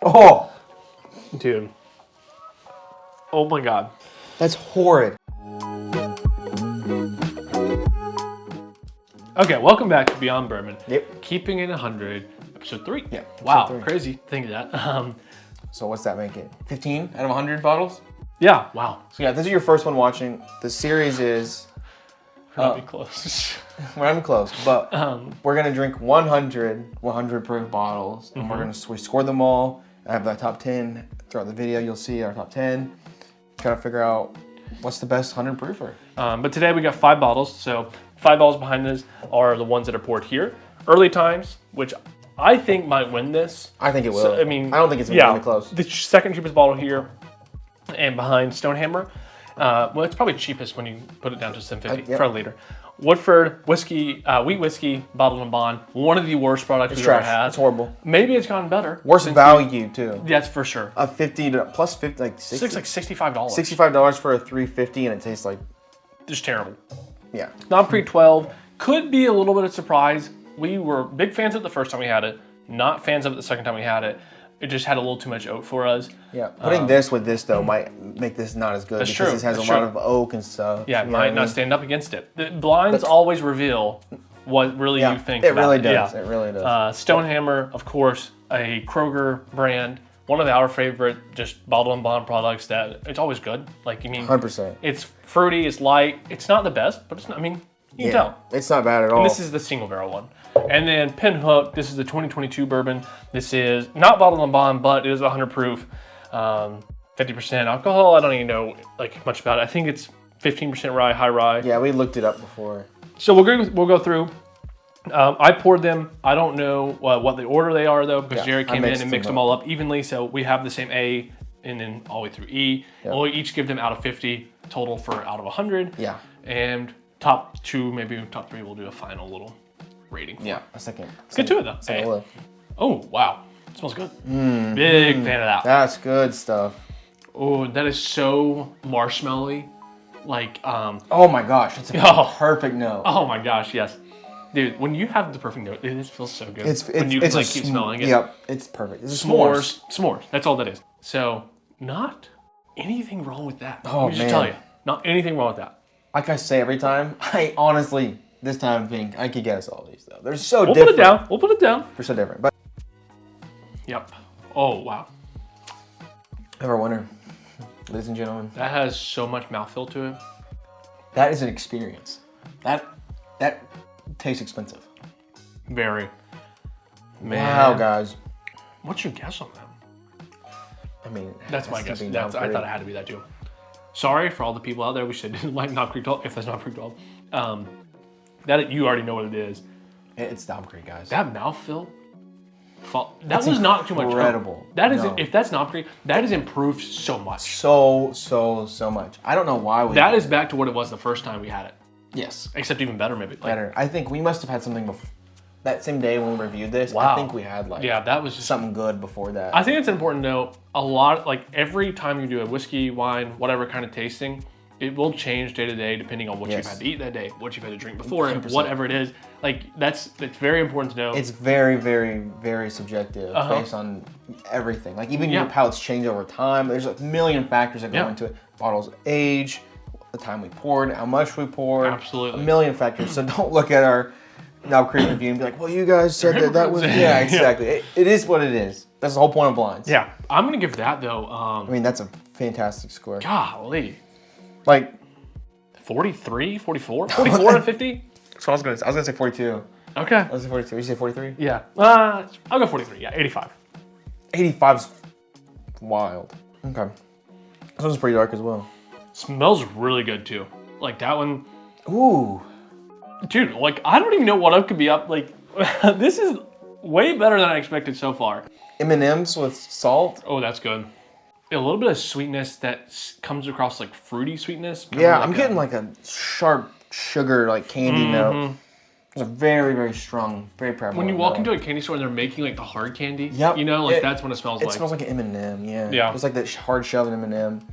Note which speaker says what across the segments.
Speaker 1: Oh,
Speaker 2: Dude. Oh my God.
Speaker 1: that's horrid.
Speaker 2: Okay, welcome back to Beyond Bourbon.
Speaker 1: Yep.
Speaker 2: Keeping it 100, episode 3.
Speaker 1: Yeah.
Speaker 2: Wow,
Speaker 1: episode 3.
Speaker 2: crazy. Think of that.
Speaker 1: So what's that make it? 15 out of 100 bottles?
Speaker 2: Yeah, wow.
Speaker 1: So yeah, this is your first one watching. The series is,
Speaker 2: We're not be close.
Speaker 1: we're not even close, but we're gonna drink 100 proof bottles, and we score them all. I have the top 10 throughout the video. You'll see our top 10. Try to figure out what's the best 100 proofer.
Speaker 2: But today we got 5 bottles. So 5 bottles behind this are the ones that are poured here. Early Times, which I think might win this.
Speaker 1: I think it will.
Speaker 2: So, I mean,
Speaker 1: I don't think it's gonna be really close.
Speaker 2: The second cheapest bottle here, and behind Stonehammer. Well, it's probably cheapest when you put it down to $7.50
Speaker 1: yep.
Speaker 2: for a liter. Woodford whiskey, wheat whiskey, bottled and bond. One of the worst products we've ever had.
Speaker 1: It's horrible.
Speaker 2: Maybe it's gotten better.
Speaker 1: Worst value too.
Speaker 2: That's for sure.
Speaker 1: A 50 to plus 50, like 60.
Speaker 2: It's like $65.
Speaker 1: $65 for a 350, and it tastes like,
Speaker 2: Just terrible.
Speaker 1: yeah.
Speaker 2: Knob Creek 12 could be a little bit of surprise. We were big fans of it the first time we had it. Not fans of it the second time we had it. It just had a little too much oak for us.
Speaker 1: Yeah, putting this with this though might make this not as good
Speaker 2: That's
Speaker 1: because
Speaker 2: true.
Speaker 1: this has
Speaker 2: That's
Speaker 1: a lot
Speaker 2: true.
Speaker 1: of oak and stuff.
Speaker 2: Yeah, it
Speaker 1: you know
Speaker 2: might
Speaker 1: what I
Speaker 2: not
Speaker 1: mean?
Speaker 2: stand up against it. The blinds always reveal what really you think
Speaker 1: it
Speaker 2: about
Speaker 1: really
Speaker 2: it.
Speaker 1: does.
Speaker 2: Yeah.
Speaker 1: It really does.
Speaker 2: Stonehammer, of course, a Kroger brand. One of our favorite just bottle and bond products that it's always good. Like, you mean,
Speaker 1: 100%.
Speaker 2: it's fruity, it's light. It's not the best, but it's not, I mean, you can tell.
Speaker 1: It's not bad at all.
Speaker 2: And this is the single barrel one. And then Pinhook, this is the 2022 bourbon. This is not bottled and bond, but it is 100 proof, 50% alcohol. I don't even know like much about it. I think it's 15% rye, high rye.
Speaker 1: Yeah, we looked it up before.
Speaker 2: So we'll go through. I poured them. I don't know what the order they are though, because Jerry came in and mixed them all up evenly. So we have the same A and then all the way through E.
Speaker 1: Yep.
Speaker 2: We'll each give them out of 50 total for out of 100.
Speaker 1: Yeah.
Speaker 2: And top 2, maybe top 3, we'll do a final little rating for.
Speaker 1: Yeah, a second.
Speaker 2: Let's get to it though.
Speaker 1: Second
Speaker 2: Hey.
Speaker 1: look.
Speaker 2: Oh, wow. It smells good. Big fan of that.
Speaker 1: That's good stuff.
Speaker 2: Oh, that is so marshmallowy. Like,
Speaker 1: Oh my gosh, it's a
Speaker 2: Oh.
Speaker 1: perfect note.
Speaker 2: oh my gosh, yes. Dude, when you have the perfect note, it just feels so good. when you
Speaker 1: it's
Speaker 2: like keep smelling it.
Speaker 1: Yep, it's perfect. It's s'mores.
Speaker 2: S'mores. That's all that is. So, not anything wrong with that.
Speaker 1: Oh,
Speaker 2: Let me just
Speaker 1: man.
Speaker 2: tell you. Not anything wrong with that.
Speaker 1: Like I say every time, I honestly this time think I could get us all these though. They're so
Speaker 2: We'll
Speaker 1: different.
Speaker 2: put it down. We'll put it down.
Speaker 1: They're so different. But
Speaker 2: Yep. Oh, wow.
Speaker 1: have our winner, ladies and gentlemen.
Speaker 2: That has so much mouthfeel to it.
Speaker 1: That is an experience. That tastes expensive.
Speaker 2: Very. Man.
Speaker 1: Wow, guys.
Speaker 2: What's your guess on that?
Speaker 1: I mean,
Speaker 2: That's
Speaker 1: it
Speaker 2: my
Speaker 1: has to
Speaker 2: guess.
Speaker 1: be
Speaker 2: I
Speaker 1: Knob
Speaker 2: thought it had to be that too. Sorry for all the people out there. We should like Knob Creek 12, if that's Knob Creek 12. That you already know what it is.
Speaker 1: Creek. It's Knob Creek, guys.
Speaker 2: That mouthfeel. That
Speaker 1: That's
Speaker 2: was not too much.
Speaker 1: incredible.
Speaker 2: That is
Speaker 1: No.
Speaker 2: if that's Knob Creek, that has improved so much.
Speaker 1: So much. I don't know why we.
Speaker 2: That is back to what it was the first time we had it,
Speaker 1: yes,
Speaker 2: except even better maybe. Like,
Speaker 1: better. I think we must have had something before. That same day when we reviewed this,
Speaker 2: Wow.
Speaker 1: I think we had like
Speaker 2: yeah, that was just.
Speaker 1: something good before that.
Speaker 2: I think it's important to know a lot. Like every time you do a whiskey, wine, whatever kind of tasting, it will change day to day depending on what you've
Speaker 1: Yes.
Speaker 2: had to eat that day, what you've had to drink before, and
Speaker 1: 100%.
Speaker 2: whatever it is. Like it's very important to know.
Speaker 1: It's very, very, very subjective based on everything. Like even your palates change over time. There's a million factors that go into it. Bottles age, the time we poured, how much we poured.
Speaker 2: Absolutely.
Speaker 1: A million factors. So don't look at our Knob Creek review and be like, well, you guys said that was... Yeah, exactly. It is what it is. That's the whole point of blinds.
Speaker 2: yeah, I'm gonna give that though.
Speaker 1: I mean, that's a fantastic score.
Speaker 2: Golly,
Speaker 1: Like,
Speaker 2: 43, 44, 44 and 50.
Speaker 1: so I was gonna say 42.
Speaker 2: Okay.
Speaker 1: I was say 42. You say 43?
Speaker 2: Yeah. I'll go 43. Yeah, 85.
Speaker 1: 85's wild. Okay. This one's pretty dark as well.
Speaker 2: Smells really good too. Like that one,
Speaker 1: Ooh.
Speaker 2: dude. Like I don't even know what could be up. Like this is way better than I expected so far.
Speaker 1: M&M's with salt.
Speaker 2: Oh, that's good. A little bit of sweetness that comes across like fruity sweetness.
Speaker 1: Yeah,
Speaker 2: Like
Speaker 1: I'm getting like a sharp sugar, like candy note. It's a very, very strong, very prevalent.
Speaker 2: when you walk
Speaker 1: note.
Speaker 2: into a candy store and they're making like the hard candy.
Speaker 1: Yep.
Speaker 2: You know, like that's what it smells like.
Speaker 1: It smells like an M&M, yeah.
Speaker 2: Yeah.
Speaker 1: It's like that hard shell of an M&M.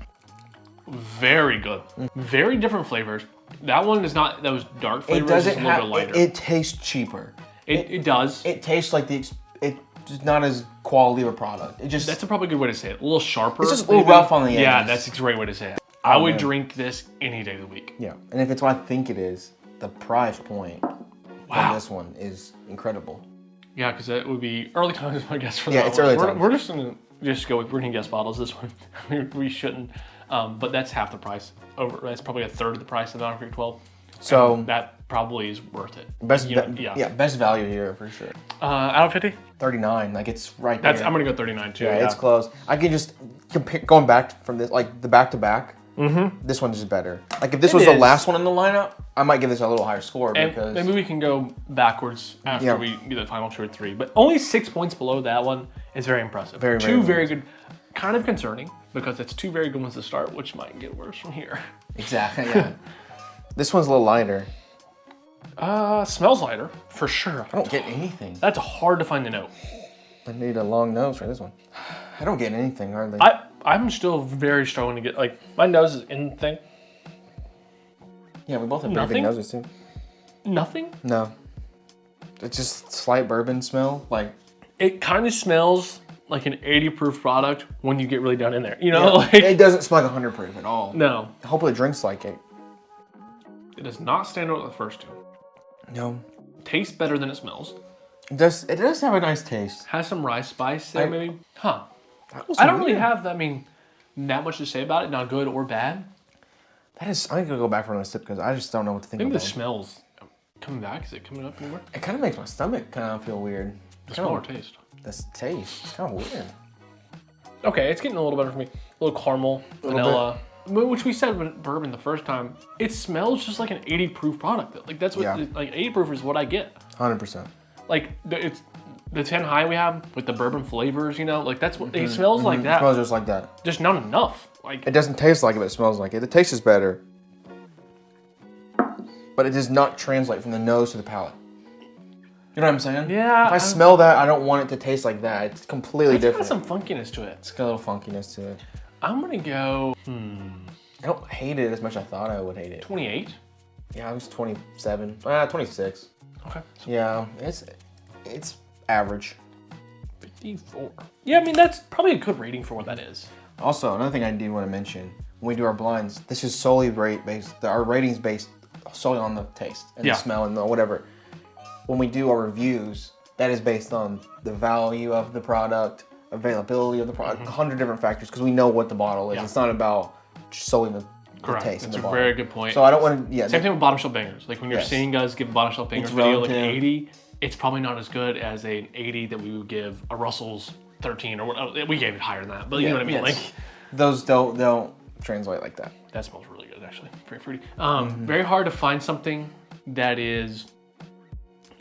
Speaker 2: Very good. Very different flavors. That one is not those dark
Speaker 1: It
Speaker 2: flavors.
Speaker 1: doesn't
Speaker 2: It's a little
Speaker 1: have.
Speaker 2: bit lighter.
Speaker 1: It tastes cheaper.
Speaker 2: It does.
Speaker 1: It tastes like just not as quality of a product.
Speaker 2: That's a probably good way to say it. A little sharper.
Speaker 1: It's just a little rough on the edges.
Speaker 2: Yeah, that's a great way to say it. I would drink this any day of the week.
Speaker 1: Yeah, and if it's what I think it is, the price point on this one is incredible.
Speaker 2: Yeah, because that would be early times, I guess. For
Speaker 1: it's early times.
Speaker 2: We're just gonna go with drinking guest bottles this one. We shouldn't, but that's half the price. That's probably a third of the price of the Mountain Creek 12.
Speaker 1: So
Speaker 2: and that probably is worth it.
Speaker 1: Best value here for sure.
Speaker 2: Out of 50?
Speaker 1: 39, like it's right there.
Speaker 2: I'm gonna go 39 too.
Speaker 1: Yeah, it's close. I can just compare going back from this, like the back to back. This one is better. Like if this was the last one in the lineup, I might give this a little higher score because
Speaker 2: maybe we can go backwards after we do the final 2 or 3. But only 6 points below that one is very impressive. Two very good. Kind of concerning because it's 2 very good ones to start, which might get worse from here.
Speaker 1: Exactly. Yeah. This one's a little lighter.
Speaker 2: Smells lighter for sure.
Speaker 1: I don't get anything.
Speaker 2: That's hard to find the note.
Speaker 1: I need a long nose for this one. I don't get anything hardly.
Speaker 2: I'm still very struggling to get, like, my nose is in the thing.
Speaker 1: Yeah, we both have pretty big noses too.
Speaker 2: Nothing?
Speaker 1: No. It's just slight bourbon smell. Like
Speaker 2: it kind of smells like an 80 proof product when you get really down in there. You know, like
Speaker 1: it doesn't smell like 100 proof at all.
Speaker 2: No.
Speaker 1: Hopefully it drinks like it.
Speaker 2: It does not stand out with the first 2.
Speaker 1: No.
Speaker 2: Tastes better than it smells.
Speaker 1: It does have a nice taste.
Speaker 2: Has some rice spice there, maybe. Huh. I don't really have, that much to say about it, not good or bad.
Speaker 1: I'm going to go back for another sip because I just don't know what to think about it.
Speaker 2: Maybe the smell's coming back. Is it coming up anymore?
Speaker 1: It kind of makes my stomach kind of feel weird.
Speaker 2: The smell or taste?
Speaker 1: This taste. It's kind of weird.
Speaker 2: Okay, it's getting a little better for me. A little caramel, vanilla. Which we said when bourbon the first time. It smells just like an 80 proof product. Like that's what, like 80 proof is what I get.
Speaker 1: 100%.
Speaker 2: Like it's the 10 high we have with the bourbon flavors, you know, like that's what it smells like that.
Speaker 1: It smells just like that.
Speaker 2: Just not enough. Like
Speaker 1: it doesn't taste like it, but it smells like it. The taste is better, but it does not translate from the nose to the palate. You know what I'm saying?
Speaker 2: Yeah.
Speaker 1: If I smell that, I don't want it to taste like that. It's completely different.
Speaker 2: It's got some funkiness to it.
Speaker 1: It's got a little funkiness to it.
Speaker 2: I'm gonna go.
Speaker 1: I don't hate it as much as I thought I would hate it.
Speaker 2: 28.
Speaker 1: Yeah, I was 27. 26.
Speaker 2: Okay.
Speaker 1: Yeah, it's average.
Speaker 2: 54. Yeah, I mean that's probably a good rating for what that is.
Speaker 1: Also, another thing I do want to mention when we do our blinds, this is solely based. Our ratings based solely on the taste and the smell and the whatever. When we do our reviews, that is based on the value of the product, availability of the product, 100 different factors because we know what the bottle is. It's not about just solely the taste.
Speaker 2: That's a very good point.
Speaker 1: So I don't want to. Yeah.
Speaker 2: Same thing with bottom shelf bangers. Like when you're seeing us give a bottom shelf bangers video like an 80, it's probably not as good as an 80 that we would give a Russell's 13 or whatever. We gave it higher than that, but you know what I mean. Like
Speaker 1: those don't translate like that.
Speaker 2: That smells really good, actually. Very fruity. Very hard to find something that is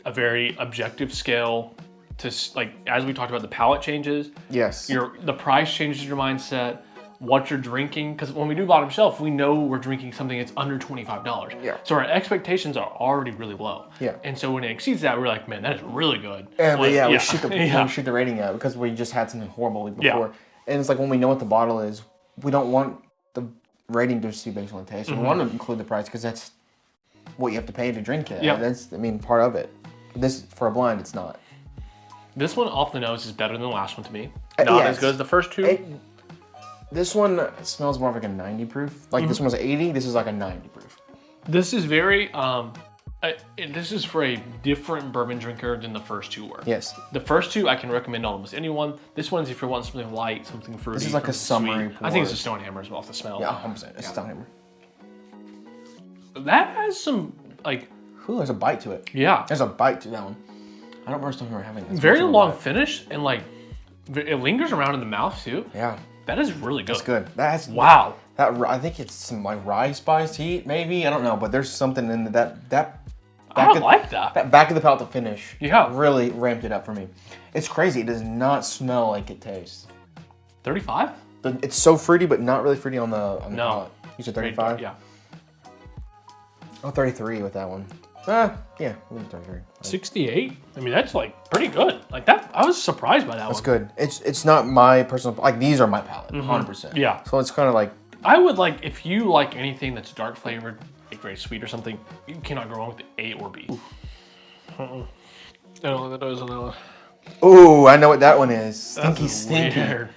Speaker 2: a very objective scale to, like, as we talked about, the palate changes.
Speaker 1: Yes.
Speaker 2: The price changes your mindset. What you're drinking, because when we do bottom shelf, we know we're drinking something that's under $25.
Speaker 1: Yeah.
Speaker 2: So our expectations are already really low.
Speaker 1: Yeah.
Speaker 2: And so when it exceeds that, we're like, man, that is really good.
Speaker 1: And we shoot the rating out because we just had something horrible before. Yeah. And it's like when we know what the bottle is, we don't want the rating to just be based on the taste. We want to include the price because that's what you have to pay to drink it.
Speaker 2: Yeah.
Speaker 1: That's, part of it. This, for a blind, it's not.
Speaker 2: This one off the nose is better than the last one to me. Not as good as the first two.
Speaker 1: This one smells more of like a 90 proof. Like this one was 80, this is like a 90 proof.
Speaker 2: This is very, this is for a different bourbon drinker than the first two were.
Speaker 1: Yes.
Speaker 2: The first two I can recommend to almost anyone. This one's if you want something light, something fruity.
Speaker 1: This is like a summery pour.
Speaker 2: I think it's a Stonehammer as well, off the smell.
Speaker 1: Yeah, 100%. It's a Stonehammer.
Speaker 2: That has some, like...
Speaker 1: Ooh, there's a bite to it.
Speaker 2: Yeah.
Speaker 1: There's a bite to that one. I don't remember Stonehammer having this.
Speaker 2: Very long finish, and like, it lingers around in the mouth too.
Speaker 1: Yeah.
Speaker 2: That is really good.
Speaker 1: It's good. That's
Speaker 2: wow.
Speaker 1: I think it's some like rye spice heat, maybe. I don't know, but there's something in that.
Speaker 2: I don't like that.
Speaker 1: That back of the palate to finish.
Speaker 2: Yeah.
Speaker 1: Really ramped it up for me. It's crazy. It does not smell like it tastes.
Speaker 2: 35?
Speaker 1: It's so fruity, but not really fruity on the palate. You said 35?
Speaker 2: Yeah.
Speaker 1: Oh, 33 with that one. Yeah, we'll do 33.
Speaker 2: 68? I mean, that's like pretty good. Like that, I was surprised by that one.
Speaker 1: That's good. It's not my personal, like these are my palate, 100%.
Speaker 2: Yeah.
Speaker 1: So it's kind of like.
Speaker 2: I would like, if you like anything that's dark flavored, like very sweet or something, you cannot go wrong with the A or B. I don't know what that is on that one.
Speaker 1: Ooh, I know what that one is. Stinky,
Speaker 2: That's
Speaker 1: stinky.
Speaker 2: weird.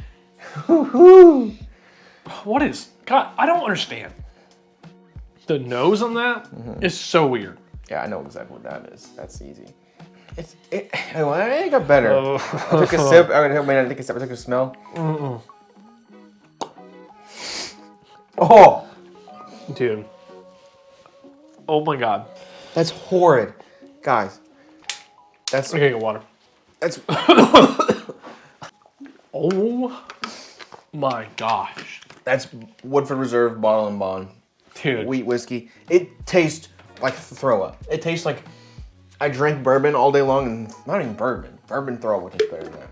Speaker 1: Woo-hoo.
Speaker 2: What is... God, I don't understand. The nose on that is so weird.
Speaker 1: Yeah, I know exactly what that is. That's easy. It got better.
Speaker 2: Oh.
Speaker 1: I took a sip. I took a sip. I took a smell. Oh,
Speaker 2: Dude. Oh my God.
Speaker 1: that's horrid, guys. That's
Speaker 2: Okay, get water.
Speaker 1: that's.
Speaker 2: Oh my gosh.
Speaker 1: That's Woodford Reserve Bottle and Bond
Speaker 2: Dude.
Speaker 1: wheat whiskey. It tastes like throw up. It tastes like I drank bourbon all day long, and not even bourbon. Bourbon throw up tastes better than that.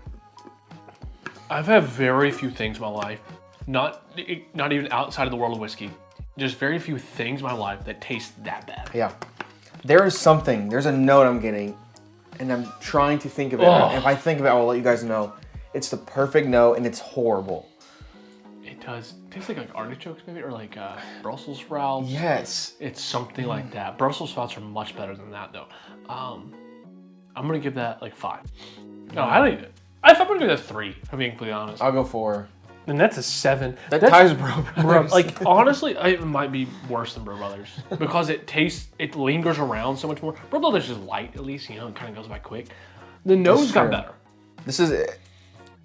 Speaker 2: I've had very few things in my life, not even outside of the world of whiskey, just very few things in my life that taste that bad.
Speaker 1: Yeah, there's a note I'm getting, and I'm trying to think of it.
Speaker 2: Oh.
Speaker 1: If I think of it, I'll let you guys know. It's the perfect note, and it's horrible.
Speaker 2: It does taste like artichokes maybe, or like Brussels sprouts.
Speaker 1: Yes.
Speaker 2: It's something like that. Brussels sprouts are much better than that though. I'm gonna give that like 5. No, I don't even. I'm gonna give that 3. If I'm being completely honest.
Speaker 1: I'll go 4.
Speaker 2: And that's a 7.
Speaker 1: That
Speaker 2: That's,
Speaker 1: ties Bro Brothers.
Speaker 2: like honestly, it might be worse than Bro Brothers because it lingers around so much more. Bro Brothers is light at least, it kind of goes by quick. The nose got
Speaker 1: true.
Speaker 2: better.
Speaker 1: This is it.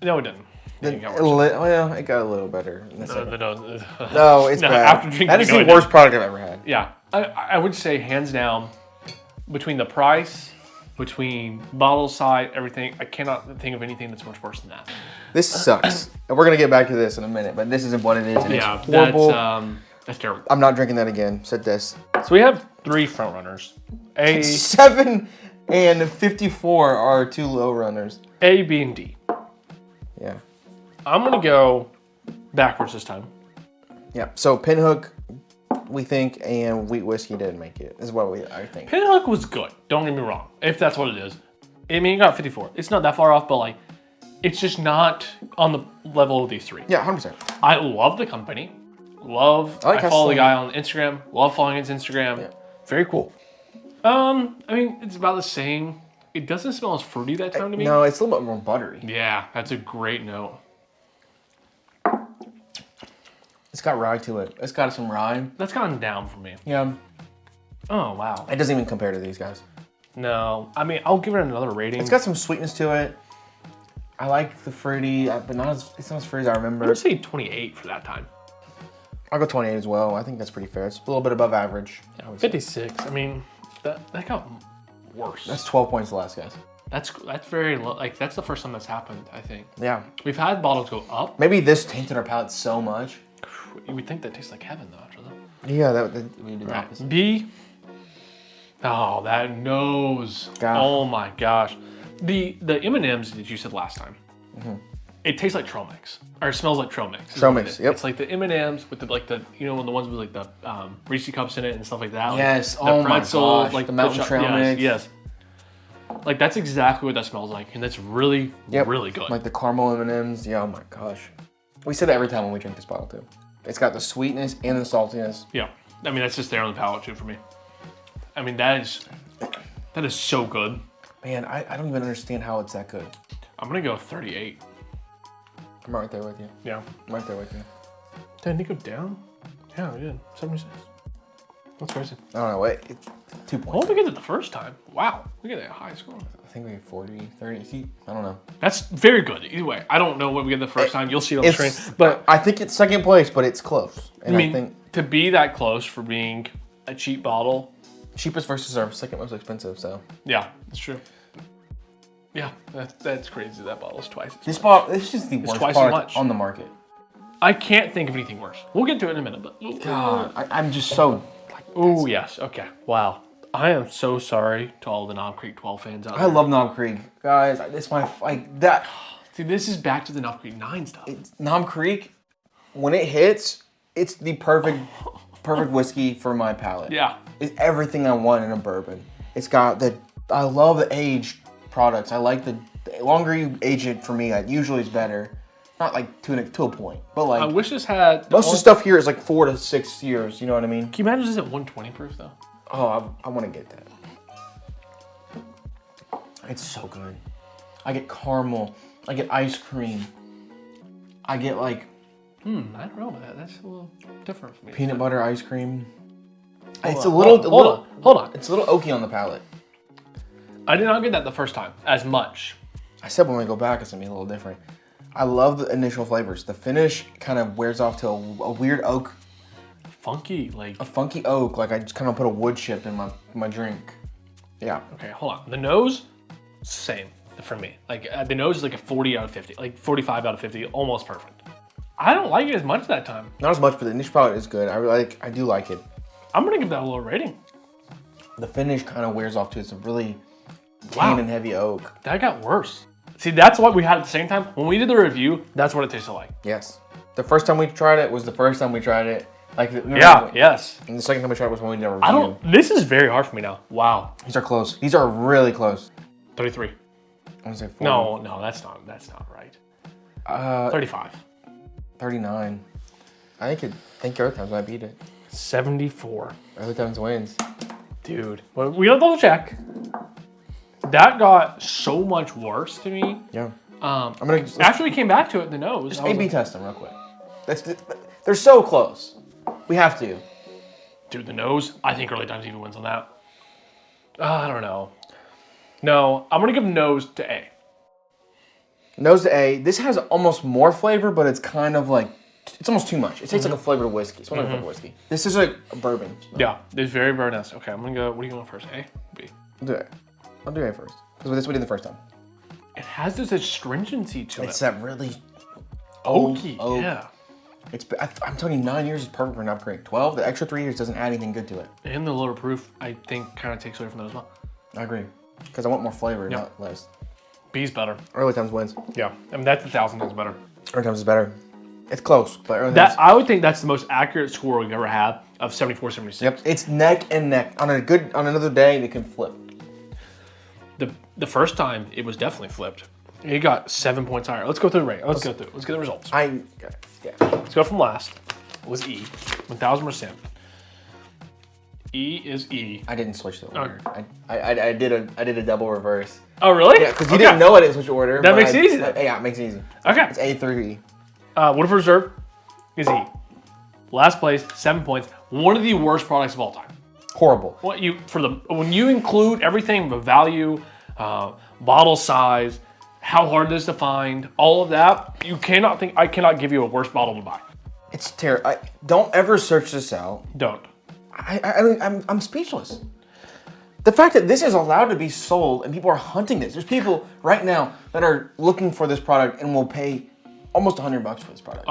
Speaker 2: No, it didn't. It got worse.
Speaker 1: Well, it got a little better. In the second.
Speaker 2: The nose.
Speaker 1: No, it's
Speaker 2: No,
Speaker 1: bad.
Speaker 2: after drinking
Speaker 1: That is
Speaker 2: it,
Speaker 1: the worst product I've ever had.
Speaker 2: Yeah, I would say hands down, between the price, between bottle size, everything, I cannot think of anything that's much worse than that.
Speaker 1: This sucks. And we're gonna get back to this in a minute, but this isn't what it is. And
Speaker 2: Yeah,
Speaker 1: it's horrible.
Speaker 2: that's terrible.
Speaker 1: I'm not drinking that again. Said this.
Speaker 2: So we have 3 front runners.
Speaker 1: 7 and 54 are 2 low runners.
Speaker 2: A, B, and D.
Speaker 1: Yeah.
Speaker 2: I'm gonna go backwards this time.
Speaker 1: Yeah. So Pinhook, we think, and Wheat Whiskey didn't make it. Is what I think.
Speaker 2: Pinhook was good. Don't get me wrong. If that's what it is, I mean, it got 54. It's not that far off, but like, it's just not on the level of these 3.
Speaker 1: Yeah, 100%.
Speaker 2: I love the company. I follow the guy on Instagram. Love following his Instagram.
Speaker 1: Yeah.
Speaker 2: Very cool. I mean, it's about the same. It doesn't smell as fruity that time to me.
Speaker 1: No, it's a little bit more buttery.
Speaker 2: Yeah, that's a great note.
Speaker 1: It's got rye to it. It's got some rye.
Speaker 2: That's gotten down for me.
Speaker 1: Yeah.
Speaker 2: Oh, wow.
Speaker 1: It doesn't even compare to these guys.
Speaker 2: No, I mean, I'll give it another rating.
Speaker 1: It's got some sweetness to it. I like the fruity, but it's not as fruity as I remember.
Speaker 2: I would say 28 for that time.
Speaker 1: I'll go 28 as well. I think that's pretty fair. It's a little bit above average.
Speaker 2: Yeah, 56. I mean, that got worse.
Speaker 1: That's 12 points less, guys.
Speaker 2: That's very low. Like, that's the first time that's happened, I think.
Speaker 1: Yeah.
Speaker 2: We've had bottles go up.
Speaker 1: Maybe this tainted our palate so much.
Speaker 2: You would think that tastes like heaven, though, after that.
Speaker 1: Yeah, we did the
Speaker 2: Right.
Speaker 1: opposite.
Speaker 2: B. Oh, that nose.
Speaker 1: God.
Speaker 2: Oh my gosh. The M&Ms that you said last time. It tastes like trail mix, or it smells like trail mix.
Speaker 1: Trail mix, yep.
Speaker 2: It's like the M&Ms with the the ones with like the Reese cups in it and stuff like that.
Speaker 1: Yes.
Speaker 2: Like,
Speaker 1: Oh my gosh.
Speaker 2: like
Speaker 1: The Mountain Trail
Speaker 2: yes,
Speaker 1: mix.
Speaker 2: Yes. Like that's exactly what that smells like, and that's really, really good.
Speaker 1: Like the caramel M&Ms. Yeah. Oh my gosh. We say that every time when we drink this bottle too. It's got the sweetness and the saltiness.
Speaker 2: Yeah. I mean, that's just there on the palate too for me. I mean, that is so good.
Speaker 1: Man, I don't even understand how it's that good.
Speaker 2: I'm gonna go 38.
Speaker 1: I'm right there with you.
Speaker 2: Yeah.
Speaker 1: I'm right there with you.
Speaker 2: Did it go down? Yeah, we did. 76. That's crazy.
Speaker 1: I don't know. Wait, 2 points.
Speaker 2: What did we get it the first time? Wow. We get a high score.
Speaker 1: I think we get 40, 30. See, I don't know.
Speaker 2: That's very good. Either way, I don't know what we get the first time. You'll see it on the screen. But
Speaker 1: I think it's second place, but it's close. And
Speaker 2: I mean,
Speaker 1: think
Speaker 2: to be that close for being a cheap bottle,
Speaker 1: cheapest versus our second most expensive. So
Speaker 2: yeah, that's true. Yeah, that's crazy. That bottle's twice.
Speaker 1: this bottle, this is just the worst
Speaker 2: twice as
Speaker 1: product
Speaker 2: much.
Speaker 1: on the market.
Speaker 2: I can't think of anything worse. We'll get to it in a minute, but
Speaker 1: God, I'm just so.
Speaker 2: oh yes, okay, wow. I am so sorry to all the Knob Creek 12 fans out there.
Speaker 1: I love Knob Creek, guys. It's my like that.
Speaker 2: See, this is back to the Knob Creek 9 stuff.
Speaker 1: Knob Creek, when it hits, it's the perfect whiskey for my palate.
Speaker 2: Yeah.
Speaker 1: It's everything I want in a bourbon. It's got the. I love the aged products. I like the longer you age it for me, usually is better. Not like to a point, but like
Speaker 2: I wish this had
Speaker 1: most of the stuff here is like 4 to 6 years. You know what I mean?
Speaker 2: Can you imagine this at 120 proof though?
Speaker 1: Oh, I want to get that. It's so good. I get caramel. I get ice cream. I get like
Speaker 2: I don't know about that. That's a little different for me.
Speaker 1: peanut butter ice cream.
Speaker 2: Hold on.
Speaker 1: It's a little oaky on the palate.
Speaker 2: I did not get that the first time as much.
Speaker 1: I said when we go back, it's gonna be a little different. I love the initial flavors. The finish kind of wears off to a weird oak.
Speaker 2: Funky, like...
Speaker 1: A funky oak, like I just kind of put a wood chip in my drink. Yeah.
Speaker 2: Okay, hold on. The nose, same for me. Like the nose is like a 40 out of 50, like 45 out of 50, almost perfect. I don't like it as much that time.
Speaker 1: Not as much, but the initial palate is good. I do like it.
Speaker 2: I'm gonna give that a lower rating.
Speaker 1: The finish kind of wears off to it's a really tan and heavy oak.
Speaker 2: That got worse. See, that's what we had at the same time. When we did the review, that's what it tasted like.
Speaker 1: Yes. The first time we tried it was the first time we tried it. Like
Speaker 2: yes.
Speaker 1: And the second time we tried it was when we did a review.
Speaker 2: This is very hard for me now. Wow.
Speaker 1: These are close. These are really close.
Speaker 2: 33.
Speaker 1: I'm gonna say 40.
Speaker 2: No, that's not right. 35.
Speaker 1: 39. I think Earth Times might beat it.
Speaker 2: 74.
Speaker 1: Earth Times wins.
Speaker 2: Dude, well, we got double check. That got so much worse to me.
Speaker 1: Yeah.
Speaker 2: After we came back to it, the nose.
Speaker 1: Just A/B test them real quick. They're so close. We have to.
Speaker 2: Dude, the nose. I think Early Times even wins on that. I don't know. No, I'm gonna give nose to A.
Speaker 1: Nose to A. This has almost more flavor, but it's kind of like it's almost too much. It tastes like a flavored whiskey. It's one like a flavored whiskey. This is like a bourbon.
Speaker 2: Yeah, it's very bourbon-esque. Okay, I'm gonna go. What are you going first? A, B.
Speaker 1: I'll do A first because this we did the first time.
Speaker 2: It has this astringency to it.
Speaker 1: It's that really
Speaker 2: oaky.
Speaker 1: oak.
Speaker 2: Yeah.
Speaker 1: I'm telling you, 9 years is perfect for an upgrade. 12, the extra 3 years doesn't add anything good to it.
Speaker 2: And the lower proof, I think, kind of takes away from that as well.
Speaker 1: I agree. Because I want more flavor, not less.
Speaker 2: B's better.
Speaker 1: Early Times wins.
Speaker 2: Yeah, I mean, that's 1,000 times better.
Speaker 1: Early Times is better. It's close, but Early Times...
Speaker 2: I would think that's the most accurate score we've ever had of 74, 76.
Speaker 1: Yep, it's neck and neck. On another day, it can flip.
Speaker 2: The first time, it was definitely flipped. It got 7 points higher. Let's go through the rate. Let's get the results. Let's go from last. It was E, 1,000%. E is E.
Speaker 1: I didn't switch the order.
Speaker 2: Okay.
Speaker 1: I did a double reverse.
Speaker 2: Oh, really?
Speaker 1: Yeah, because you didn't know I didn't switch order.
Speaker 2: That makes it easy.
Speaker 1: Yeah, it makes it easy.
Speaker 2: Okay.
Speaker 1: It's A3.
Speaker 2: Woodford Reserve is E. Last place, 7 points. One of the worst products of all time.
Speaker 1: Horrible.
Speaker 2: When you include everything, the value, bottle size, how hard it is to find, all of that, I cannot give you a worse bottle to buy.
Speaker 1: It's terrible. Don't ever search this out.
Speaker 2: Don't.
Speaker 1: I'm speechless. The fact that this is allowed to be sold and people are hunting this. There's people right now that are looking for this product and will pay almost $100 for this product.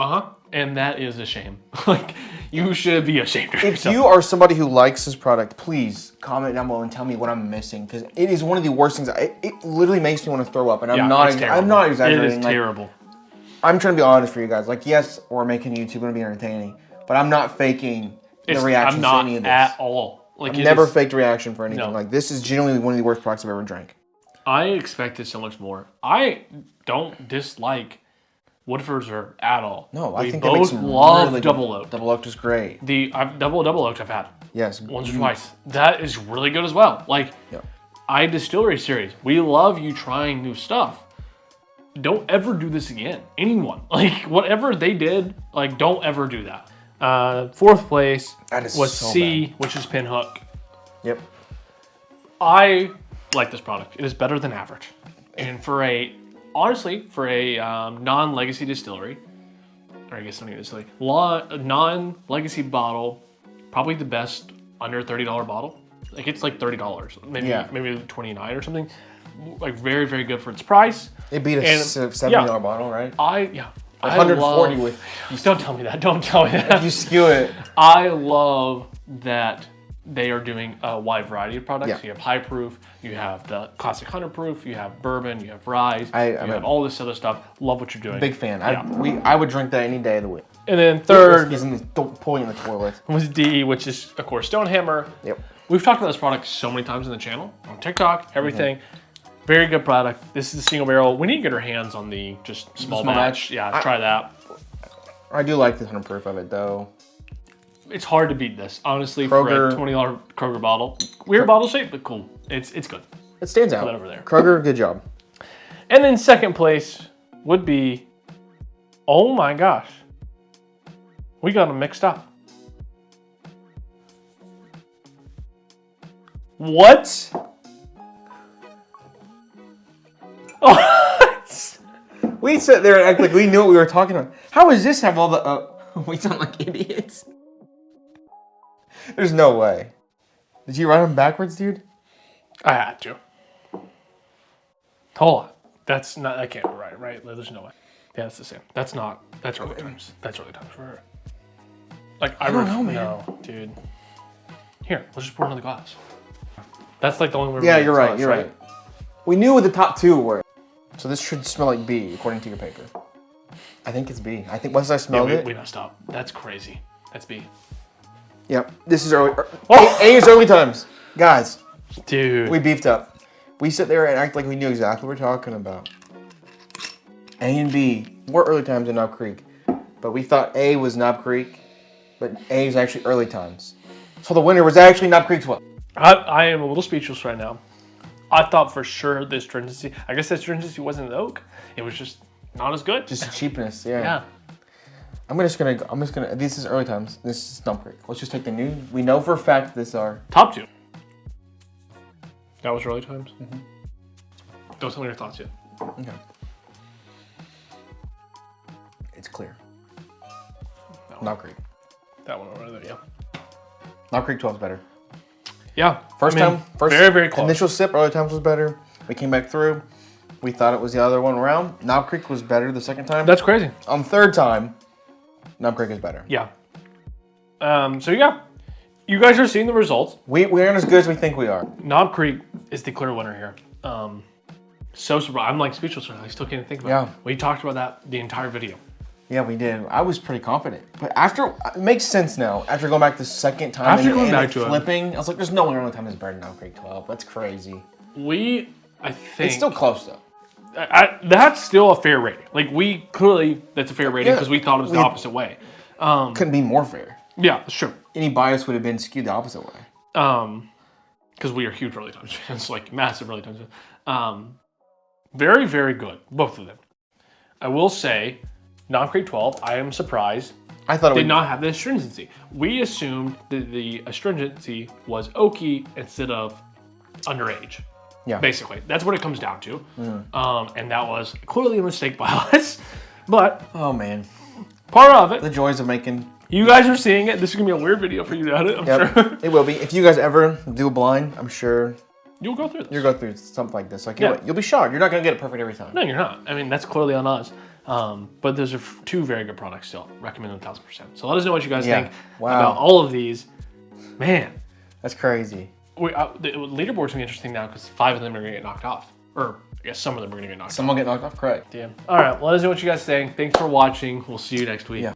Speaker 2: And that is a shame. Like, you should be ashamed of yourself.
Speaker 1: If you are somebody who likes this product, please comment down below and tell me what I'm missing, because it is one of the worst things. It literally makes me want to throw up, and I'm not exaggerating.
Speaker 2: It is terrible.
Speaker 1: I'm trying to be honest for you guys. Like, yes, we're making YouTube going to be entertaining, but I'm not faking the reaction to any of this.
Speaker 2: At all. Like,
Speaker 1: I've never faked reaction for anything.
Speaker 2: No.
Speaker 1: Like, this is genuinely one of the worst products I've ever drank.
Speaker 2: I expected so much more. I don't dislike Woodford Reserve at all.
Speaker 1: No, I think
Speaker 2: we both love Double Oak.
Speaker 1: Double Oak is great.
Speaker 2: Double Oak I've had.
Speaker 1: Yes.
Speaker 2: Once or twice. That is really good as well. Like, Distillery Series, we love you trying new stuff. Don't ever do this again. Anyone. Like, whatever they did, like, don't ever do that. Fourth place was
Speaker 1: so
Speaker 2: C,
Speaker 1: bad.
Speaker 2: which is Pinhook.
Speaker 1: Yep.
Speaker 2: I like this product. It is better than average. And for a non-legacy distillery, or I guess not even distillery, non-legacy bottle, probably the best under $30 bottle. Like, it's like $30, maybe 29 or something. Like, very, very good for its price.
Speaker 1: It beat a $70 bottle, right? 140 with.
Speaker 2: Don't tell me that. Don't tell me that.
Speaker 1: You skew it.
Speaker 2: I love that they are doing a wide variety of products. Yeah. You have high proof, you have the classic 100 proof, you have bourbon, you have rye, you have all this other stuff. Love what you're doing.
Speaker 1: Big fan. I would drink that any day of the week.
Speaker 2: And then third
Speaker 1: don't pour it in the toilet.
Speaker 2: Was D, which is of course Stonehammer.
Speaker 1: Yep.
Speaker 2: We've talked about this product so many times on the channel, on TikTok, everything. Very good product. This is a single barrel. We need to get our hands on the just small batch. Yeah, try that.
Speaker 1: I do like the 100 proof of it though.
Speaker 2: It's hard to beat this, honestly, for a $20 Kroger bottle. Weird bottle shape, but cool. It's good.
Speaker 1: It stands out.
Speaker 2: Put that over there.
Speaker 1: Kroger, good job.
Speaker 2: And then second place would be, oh my gosh, we got them mixed up. What? What?
Speaker 1: We sat there and act like we knew what we were talking about. How does this have all the... we sound like idiots. There's no way. Did you write them backwards, dude?
Speaker 2: I had to. Hold on. That's not... I can't write, right? There's no way. Yeah, that's the same. That's not... That's early times. That's early times for her. Like, I don't know, man. No, dude. Here, let's just pour another glass. That's like the only way.
Speaker 1: Yeah, you're right. You're right. We knew what the top two were. So this should smell like B, according to your paper. I think it's B. I think once I smelled it...
Speaker 2: We messed up. That's crazy. That's B.
Speaker 1: Yep. This is early... A is early times. Guys.
Speaker 2: Dude.
Speaker 1: We beefed up. We sit there and act like we knew exactly what we're talking about. A and B were early times in Knob Creek. But we thought A was Knob Creek. But A is actually early times. So the winner was actually Knob Creek 12.
Speaker 2: I am a little speechless right now. I thought for sure the astringency... I guess the astringency wasn't the oak. It was just not as good.
Speaker 1: Just cheapness, yeah.
Speaker 2: Yeah.
Speaker 1: I'm just gonna. This is early times. This is Knob Creek. Let's just take the new. We know for a fact this are
Speaker 2: top two. That was early times. Mm-hmm. Don't tell me your thoughts yet.
Speaker 1: Okay. It's clear. Knob Creek.
Speaker 2: That one over there, yeah.
Speaker 1: Knob Creek 12 is better.
Speaker 2: Yeah.
Speaker 1: First
Speaker 2: very, very close.
Speaker 1: Initial sip, early times was better. We came back through. We thought it was the other one around. Knob Creek was better the second time.
Speaker 2: That's crazy.
Speaker 1: On third time, Knob Creek is better.
Speaker 2: Yeah. So yeah, you guys are seeing the results.
Speaker 1: We aren't as good as we think we are.
Speaker 2: Knob Creek is the clear winner here. So surprised. I'm like speechless right now. I still can't think about it. We talked about that the entire video.
Speaker 1: Yeah, we did. I was pretty confident. But after, it makes sense now. After going back the second time
Speaker 2: after going back to
Speaker 1: flipping, I was like, there's no way early time is better than Knob Creek 12. That's crazy.
Speaker 2: I think...
Speaker 1: It's still close, though.
Speaker 2: That's still a fair rating. Like, that's a fair rating because we thought it was the opposite way.
Speaker 1: Couldn't be more fair.
Speaker 2: Yeah, that's true.
Speaker 1: Any bias would have been skewed the opposite way.
Speaker 2: Because we are huge early times fans, like massive early times fans. Very, very good, both of them. I will say, Knob Creek 12, I am surprised,
Speaker 1: I thought it
Speaker 2: did not have the astringency. We assumed that the astringency was oaky instead of underage.
Speaker 1: Yeah.
Speaker 2: Basically, that's what it comes down to. And that was clearly a mistake by us. But
Speaker 1: oh man,
Speaker 2: part of it.
Speaker 1: The joys of making.
Speaker 2: You guys are seeing it. This is gonna be a weird video for you to edit. I'm sure
Speaker 1: it will be. If you guys ever do a blind, I'm sure
Speaker 2: you'll go through this.
Speaker 1: You'll go through something like this. Like you'll be shocked. You're not gonna get it perfect every time.
Speaker 2: No, you're not. I mean, that's clearly on us. But those are two very good products still. Recommend 1,000%. So let us know what you guys think about all of these. Man,
Speaker 1: that's crazy.
Speaker 2: The leaderboard's gonna be interesting now because 5 of them are gonna get knocked off. Or I guess some of them are gonna get knocked off.
Speaker 1: Some will get knocked off, correct.
Speaker 2: Damn. All right, well, let us know what you guys think. Thanks for watching. We'll see you next week.
Speaker 1: Yeah.